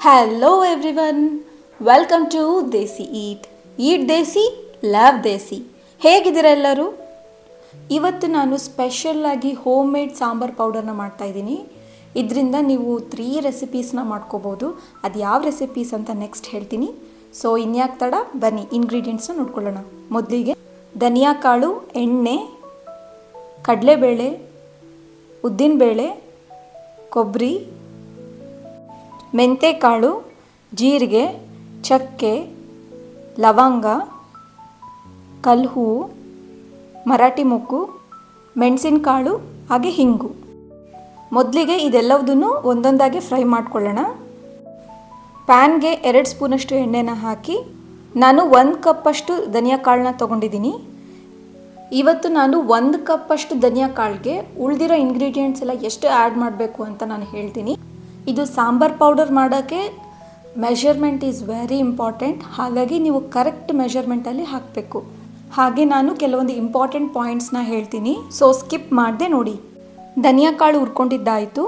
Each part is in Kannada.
Hello everyone, welcome to Desi Eat. Eat Desi, Love Desi. ಹೇಗಿದ್ದೀರಾ ಎಲ್ಲರೂ? ಇವತ್ತು ನಾನು ಸ್ಪೆಷಲ್ ಆಗಿ ಹೋಮ್ ಮೇಡ್ ಸಾಂಬಾರ್ ಪೌಡರ್ನ ಮಾಡ್ತಾ ಇದ್ದೀನಿ. ಇದರಿಂದ ನೀವು 3 ರೆಸಿಪೀಸ್ನ ಮಾಡ್ಕೋಬಹುದು. ಅದು ಯಾವ ರೆಸಿಪೀಸ್ ಅಂತ ನೆಕ್ಸ್ಟ್ ಹೇಳ್ತೀನಿ. ಸೊ ಇನ್ಯಾಕೆ ತಡ, ಬನ್ನಿ ಇಂಗ್ರೀಡಿಯೆಂಟ್ಸ್ನ ನೋಡ್ಕೊಳ್ಳೋಣ. ಮೊದಲಿಗೆ ಧನಿಯಾ ಕಾಳು, ಎಣ್ಣೆ, ಕಡಲೆಬೇಳೆ, ಉದ್ದಿನಬೇಳೆ, ಕೊಬ್ಬರಿ, ಮೆಂತೆಕಾಳು, ಜೀರಿಗೆ, ಚಕ್ಕೆ, ಲವಂಗ, ಕಲ್ಹೂವು, ಮರಾಠಿ ಮೊಗ್ಗು, ಮೆಣಸಿನಕಾಳು ಹಾಗೆ ಹಿಂಗು. ಮೊದಲಿಗೆ ಇದೆಲ್ಲವನ್ನೂ ಒಂದೊಂದಾಗಿ ಫ್ರೈ ಮಾಡ್ಕೊಳ್ಳೋಣ. ಪ್ಯಾನ್ಗೆ 2 ಸ್ಪೂನಷ್ಟು ಎಣ್ಣೆನ ಹಾಕಿ ನಾನು 1 ಕಪ್ಪಷ್ಟು ಧನಿಯಾ ಕಾಳನ್ನ ತೊಗೊಂಡಿದ್ದೀನಿ. ಇವತ್ತು ನಾನು 1 ಕಪ್ಪಷ್ಟು ಧನಿಯಾ ಕಾಳಿಗೆ ಉಳಿದಿರೋ ಇಂಗ್ರೀಡಿಯೆಂಟ್ಸ್ ಎಲ್ಲ ಎಷ್ಟು ಆ್ಯಡ್ ಮಾಡಬೇಕು ಅಂತ ನಾನು ಹೇಳ್ತೀನಿ. ಇದು ಸಾಂಬಾರ್ ಪೌಡರ್ ಮಾಡೋಕ್ಕೆ ಮೆಷರ್ಮೆಂಟ್ ಈಸ್ ವೆರಿ ಇಂಪಾರ್ಟೆಂಟ್. ಹಾಗಾಗಿ ನೀವು ಕರೆಕ್ಟ್ ಮೆಷರ್ಮೆಂಟಲ್ಲಿ ಹಾಕಬೇಕು. ಹಾಗೆ ನಾನು ಕೆಲವೊಂದು ಇಂಪಾರ್ಟೆಂಟ್ ಪಾಯಿಂಟ್ಸ್ನ ಹೇಳ್ತೀನಿ, ಸೊ ಸ್ಕಿಪ್ ಮಾಡದೆ ನೋಡಿ. ಧನಿಯಾ ಕಾಳು ಹುರ್ಕೊಂಡಿದ್ದಾಯಿತು.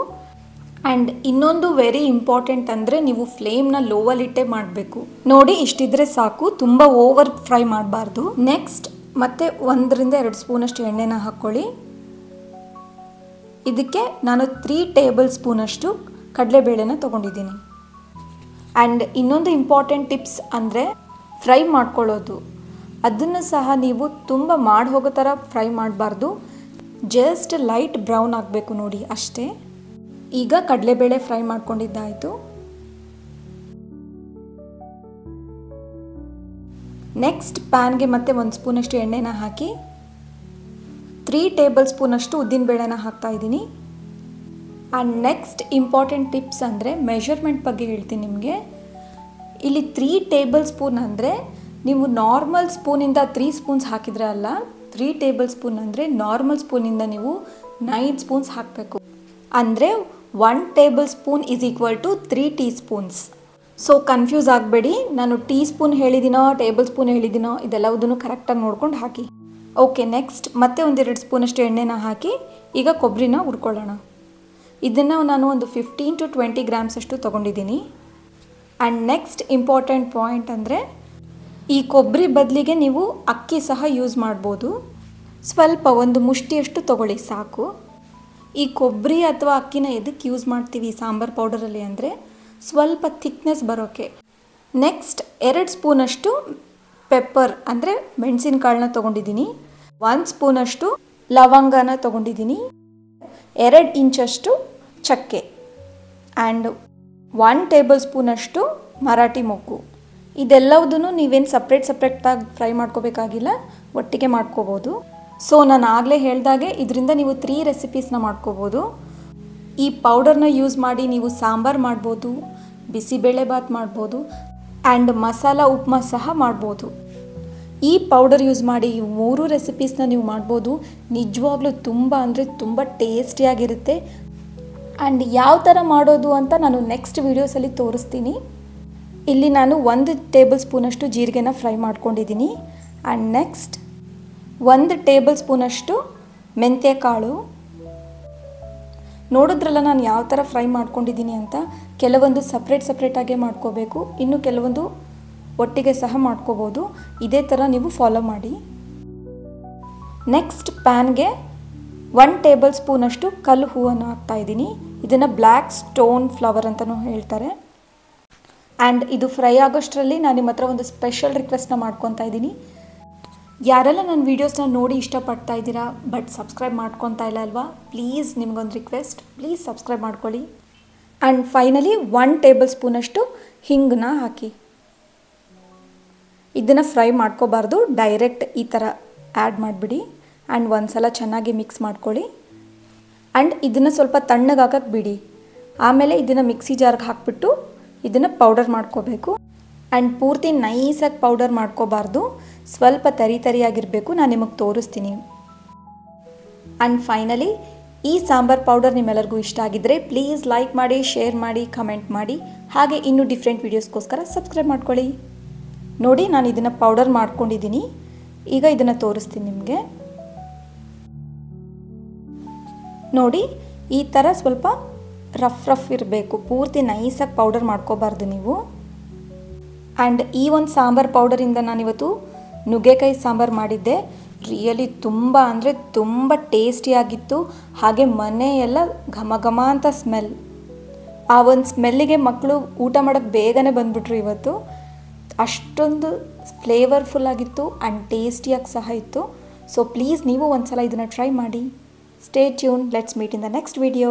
ಆ್ಯಂಡ್ ಇನ್ನೊಂದು ವೆರಿ ಇಂಪಾರ್ಟೆಂಟ್ ಅಂದರೆ ನೀವು ಫ್ಲೇಮ್ನ ಲೋವಲ್ಲಿಟ್ಟೆ ಮಾಡಬೇಕು. ನೋಡಿ, ಇಷ್ಟಿದ್ರೆ ಸಾಕು, ತುಂಬ ಓವರ್ ಫ್ರೈ ಮಾಡಬಾರ್ದು. ನೆಕ್ಸ್ಟ್ ಮತ್ತೆ 1 ರಿಂದ 2 ಸ್ಪೂನಷ್ಟು ಎಣ್ಣೆನ ಹಾಕ್ಕೊಳ್ಳಿ. ಇದಕ್ಕೆ ನಾನು 3 ಟೇಬಲ್ ಸ್ಪೂನಷ್ಟು ಕಡಲೆಬೇಳೆನ ತೊಗೊಂಡಿದ್ದೀನಿ. ಆ್ಯಂಡ್ ಇನ್ನೊಂದು ಇಂಪಾರ್ಟೆಂಟ್ ಟಿಪ್ಸ್ ಅಂದರೆ ಫ್ರೈ ಮಾಡ್ಕೊಳ್ಳೋದು. ಅದನ್ನು ಸಹ ನೀವು ತುಂಬ ಮಾಡಿ ಹೋಗೋ ಥರ ಫ್ರೈ ಮಾಡಬಾರ್ದು, ಜಸ್ಟ್ ಲೈಟ್ ಬ್ರೌನ್ ಆಗಬೇಕು ನೋಡಿ, ಅಷ್ಟೇ. ಈಗ ಕಡಲೆಬೇಳೆ ಫ್ರೈ ಮಾಡ್ಕೊಂಡಿದ್ದಾಯಿತು. ನೆಕ್ಸ್ಟ್ ಪ್ಯಾನ್ಗೆ ಮತ್ತೆ 1 ಸ್ಪೂನಷ್ಟು ಎಣ್ಣೆನ ಹಾಕಿ 3 ಟೇಬಲ್ ಸ್ಪೂನಷ್ಟು ಉದ್ದಿನಬೇಳೆನ ಹಾಕ್ತಾ ಇದ್ದೀನಿ. ಆ್ಯಂಡ್ ನೆಕ್ಸ್ಟ್ ಇಂಪಾರ್ಟೆಂಟ್ ಟಿಪ್ಸ್ ಅಂದರೆ ಮೆಷರ್ಮೆಂಟ್ ಬಗ್ಗೆ ಹೇಳ್ತೀನಿ ನಿಮಗೆ. ಇಲ್ಲಿ 3 ಟೇಬಲ್ ಸ್ಪೂನ್ ಅಂದರೆ ನೀವು ನಾರ್ಮಲ್ ಸ್ಪೂನಿಂದ 3 ಸ್ಪೂನ್ಸ್ ಹಾಕಿದ್ರೆ ಅಲ್ಲ, 3 ಟೇಬಲ್ ಸ್ಪೂನ್ ಅಂದರೆ ನಾರ್ಮಲ್ ಸ್ಪೂನಿಂದ ನೀವು 9 ಸ್ಪೂನ್ಸ್ ಹಾಕಬೇಕು. ಅಂದರೆ 1 tablespoon is equal to 3 teaspoons. So confuse ಆಗಬೇಡಿ, ನಾನು ಟೀ ಸ್ಪೂನ್ ಹೇಳಿದ್ದೀನೋ ಟೇಬಲ್ ಸ್ಪೂನ್ ಹೇಳಿದ್ದೀನೋ ಇದೆಲ್ಲವುದನ್ನು ಕರೆಕ್ಟಾಗಿ ನೋಡ್ಕೊಂಡು ಹಾಕಿ. ಓಕೆ, ನೆಕ್ಸ್ಟ್ ಮತ್ತೆ 1-2 ಸ್ಪೂನಷ್ಟು ಎಣ್ಣೆನ ಹಾಕಿ ಈಗ ಕೊಬ್ಬರಿನ ಹುರ್ಕೊಳ್ಳೋಣ. ಇದನ್ನು ನಾನು ಒಂದು 15 to 20 ಗ್ರಾಮ್ಸ್ ಅಷ್ಟು ತೊಗೊಂಡಿದ್ದೀನಿ. ಆ್ಯಂಡ್ ನೆಕ್ಸ್ಟ್ ಇಂಪಾರ್ಟೆಂಟ್ ಪಾಯಿಂಟ್ ಅಂದರೆ ಈ ಕೊಬ್ಬರಿ ಬದಲಿಗೆ ನೀವು ಅಕ್ಕಿ ಸಹ ಯೂಸ್ ಮಾಡ್ಬೋದು. ಸ್ವಲ್ಪ ಒಂದು ಮುಷ್ಟಿಯಷ್ಟು ತೊಗೊಳ್ಳಿ ಸಾಕು. ಈ ಕೊಬ್ಬರಿ ಅಥವಾ ಅಕ್ಕಿನ ಎದಕ್ಕೆ ಯೂಸ್ ಮಾಡ್ತೀವಿ ಸಾಂಬಾರ್ ಪೌಡರಲ್ಲಿ ಅಂದರೆ ಸ್ವಲ್ಪ ಥಿಕ್ನೆಸ್ ಬರೋಕ್ಕೆ. ನೆಕ್ಸ್ಟ್ 2 ಸ್ಪೂನಷ್ಟು ಪೆಪ್ಪರ್ ಅಂದರೆ ಮೆಣಸಿನಕಾಳನ್ನ ತೊಗೊಂಡಿದ್ದೀನಿ. 1 ಸ್ಪೂನಷ್ಟು ಲವಂಗನ ತೊಗೊಂಡಿದ್ದೀನಿ. 2 ಇಂಚಷ್ಟು ಚಕ್ಕೆ ಆ್ಯಂಡ್ 1 ಟೇಬಲ್ ಸ್ಪೂನಷ್ಟು ಮರಾಠಿ ಮೊಗ್ಗು. ಇದೆಲ್ಲವುದನ್ನು ನೀವೇನು ಸಪ್ರೇಟಾಗಿ ಫ್ರೈ ಮಾಡ್ಕೋಬೇಕಾಗಿಲ್ಲ, ಒಟ್ಟಿಗೆ ಮಾಡ್ಕೋಬೋದು. ಸೊ ನಾನು ಆಗಲೇ ಹೇಳಿದಾಗೆ ಇದರಿಂದ ನೀವು 3 ರೆಸಿಪೀಸ್ನ ಮಾಡ್ಕೋಬೋದು. ಈ ಪೌಡರ್ನ ಯೂಸ್ ಮಾಡಿ ನೀವು ಸಾಂಬಾರು ಮಾಡ್ಬೋದು, ಬಿಸಿಬೇಳೆ ಬಾತ್ ಮಾಡ್ಬೋದು, ಆ್ಯಂಡ್ ಮಸಾಲ ಉಪ್ಮಾ ಸಹ ಮಾಡ್ಬೋದು. ಈ ಪೌಡರ್ ಯೂಸ್ ಮಾಡಿ ಈ 3 ರೆಸಿಪೀಸ್ನ ನೀವು ಮಾಡ್ಬೋದು. ನಿಜವಾಗ್ಲೂ ತುಂಬ ಅಂದರೆ ತುಂಬ ಟೇಸ್ಟಿಯಾಗಿರುತ್ತೆ. ಆ್ಯಂಡ್ ಯಾವ ಥರ ಮಾಡೋದು ಅಂತ ನಾನು ನೆಕ್ಸ್ಟ್ ವೀಡಿಯೋಸಲ್ಲಿ ತೋರಿಸ್ತೀನಿ. ಇಲ್ಲಿ ನಾನು 1 ಟೇಬಲ್ ಸ್ಪೂನಷ್ಟು ಜೀರಿಗೆನ ಫ್ರೈ ಮಾಡ್ಕೊಂಡಿದ್ದೀನಿ. ಆ್ಯಂಡ್ ನೆಕ್ಸ್ಟ್ 1 ಟೇಬಲ್ ಸ್ಪೂನಷ್ಟು ಮೆಂತ್ಯಕಾಳು. ನೋಡಿದ್ರಲ್ಲ ನಾನು ಯಾವ ಥರ ಫ್ರೈ ಮಾಡ್ಕೊಂಡಿದ್ದೀನಿ ಅಂತ. ಕೆಲವೊಂದು ಸಪ್ರೇಟಾಗೇ ಮಾಡ್ಕೋಬೇಕು, ಇನ್ನು ಕೆಲವೊಂದು ಒಟ್ಟಿಗೆ ಸಹ ಮಾಡ್ಕೋಬೋದು. ಇದೇ ಥರ ನೀವು ಫಾಲೋ ಮಾಡಿ. ನೆಕ್ಸ್ಟ್ ಪ್ಯಾನ್ಗೆ 1 ಟೇಬಲ್ ಸ್ಪೂನಷ್ಟು ಕಲ್ಲು ಹೂವನ್ನು ಹಾಕ್ತಾಯಿದ್ದೀನಿ. ಇದನ್ನು ಬ್ಲ್ಯಾಕ್ ಸ್ಟೋನ್ ಫ್ಲವರ್ ಅಂತಲೂ ಹೇಳ್ತಾರೆ. ಆ್ಯಂಡ್ ಇದು ಫ್ರೈ ಆಗೋಷ್ಟರಲ್ಲಿ ನಾನು ನಿಮ್ಮ ಹತ್ರ ಒಂದು ಸ್ಪೆಷಲ್ ರಿಕ್ವೆಸ್ಟ್ನ ಮಾಡ್ಕೊತಾ ಇದ್ದೀನಿ. ಯಾರೆಲ್ಲ ನನ್ನ ವೀಡಿಯೋಸ್ನ ನೋಡಿ ಇಷ್ಟಪಡ್ತಾ ಇದ್ದೀರಾ ಬಟ್ ಸಬ್ಸ್ಕ್ರೈಬ್ ಮಾಡ್ಕೊತಾ ಇಲ್ಲ ಅಲ್ವಾ, ಪ್ಲೀಸ್ ನಿಮಗೊಂದು ರಿಕ್ವೆಸ್ಟ್, ಪ್ಲೀಸ್ ಸಬ್ಸ್ಕ್ರೈಬ್ ಮಾಡ್ಕೊಳ್ಳಿ. ಆ್ಯಂಡ್ ಫೈನಲಿ 1 ಟೇಬಲ್ ಸ್ಪೂನಷ್ಟು ಹಿಂಗನ್ನ ಹಾಕಿ. ಇದನ್ನು ಫ್ರೈ ಮಾಡ್ಕೋಬಾರ್ದು, ಡೈರೆಕ್ಟ್ ಈ ಥರ ಆ್ಯಡ್ ಮಾಡಿಬಿಡಿ. ಆ್ಯಂಡ್ ಒಂದು ಸಲ ಚೆನ್ನಾಗಿ ಮಿಕ್ಸ್ ಮಾಡ್ಕೊಳ್ಳಿ. ಆ್ಯಂಡ್ ಇದನ್ನು ಸ್ವಲ್ಪ ತಣ್ಣಗಾಗಕ್ಕೆ ಬಿಡಿ. ಆಮೇಲೆ ಇದನ್ನು ಮಿಕ್ಸಿ ಜಾರ್ಗೆ ಹಾಕಿಬಿಟ್ಟು ಇದನ್ನು ಪೌಡರ್ ಮಾಡ್ಕೋಬೇಕು. ಆ್ಯಂಡ್ ಪೂರ್ತಿ ನೈಸಾಗಿ ಪೌಡರ್ ಮಾಡ್ಕೋಬಾರ್ದು, ಸ್ವಲ್ಪ ತರಿಯಾಗಿರಬೇಕು. ನಾನು ನಿಮಗೆ ತೋರಿಸ್ತೀನಿ. ಆ್ಯಂಡ್ ಫೈನಲಿ ಈ ಸಾಂಬಾರ್ ಪೌಡರ್ ನಿಮ್ಮೆಲ್ಲರಿಗೂ ಇಷ್ಟ ಆಗಿದ್ದರೆ ಪ್ಲೀಸ್ ಲೈಕ್ ಮಾಡಿ, ಶೇರ್ ಮಾಡಿ, ಕಮೆಂಟ್ ಮಾಡಿ. ಹಾಗೆ ಇನ್ನೂ ಡಿಫ್ರೆಂಟ್ ವೀಡಿಯೋಸ್ಗೋಸ್ಕರ ಸಬ್ಸ್ಕ್ರೈಬ್ ಮಾಡ್ಕೊಳ್ಳಿ. ನೋಡಿ, ನಾನು ಇದನ್ನು ಪೌಡರ್ ಮಾಡ್ಕೊಂಡಿದ್ದೀನಿ. ಈಗ ಇದನ್ನು ತೋರಿಸ್ತೀನಿ ನಿಮಗೆ. ನೋಡಿ, ಈ ಥರ ಸ್ವಲ್ಪ ರಫ್ ಇರಬೇಕು, ಪೂರ್ತಿ ನೈಸಾಗಿ ಪೌಡರ್ ಮಾಡ್ಕೋಬಾರ್ದು ನೀವು. ಆ್ಯಂಡ್ ಈ ಒಂದು ಸಾಂಬಾರು ಪೌಡರಿಂದ ನಾನಿವತ್ತು ನುಗ್ಗೆಕಾಯಿ ಸಾಂಬಾರು ಮಾಡಿದ್ದೆ. ರಿಯಲಿ ತುಂಬ ಅಂದರೆ ತುಂಬ ಟೇಸ್ಟಿಯಾಗಿತ್ತು. ಹಾಗೆ ಮನೆಯೆಲ್ಲ ಘಮ ಘಮ ಅಂತ ಸ್ಮೆಲ್. ಆ ಒಂದು ಸ್ಮೆಲ್ಲಿಗೆ ಮಕ್ಕಳು ಊಟ ಮಾಡೋಕ್ಕೆ ಬೇಗನೆ ಬಂದುಬಿಟ್ರು ಇವತ್ತು. ಅಷ್ಟೊಂದು ಫ್ಲೇವರ್ಫುಲ್ ಆಗಿತ್ತು ಆ್ಯಂಡ್ ಟೇಸ್ಟಿಯಾಗಿ ಸಹ ಇತ್ತು. ಸೊ ಪ್ಲೀಸ್ ನೀವು ಒಂದು ಸಲ ಇದನ್ನು ಟ್ರೈ ಮಾಡಿ. Stay tune, let's meet in the next video.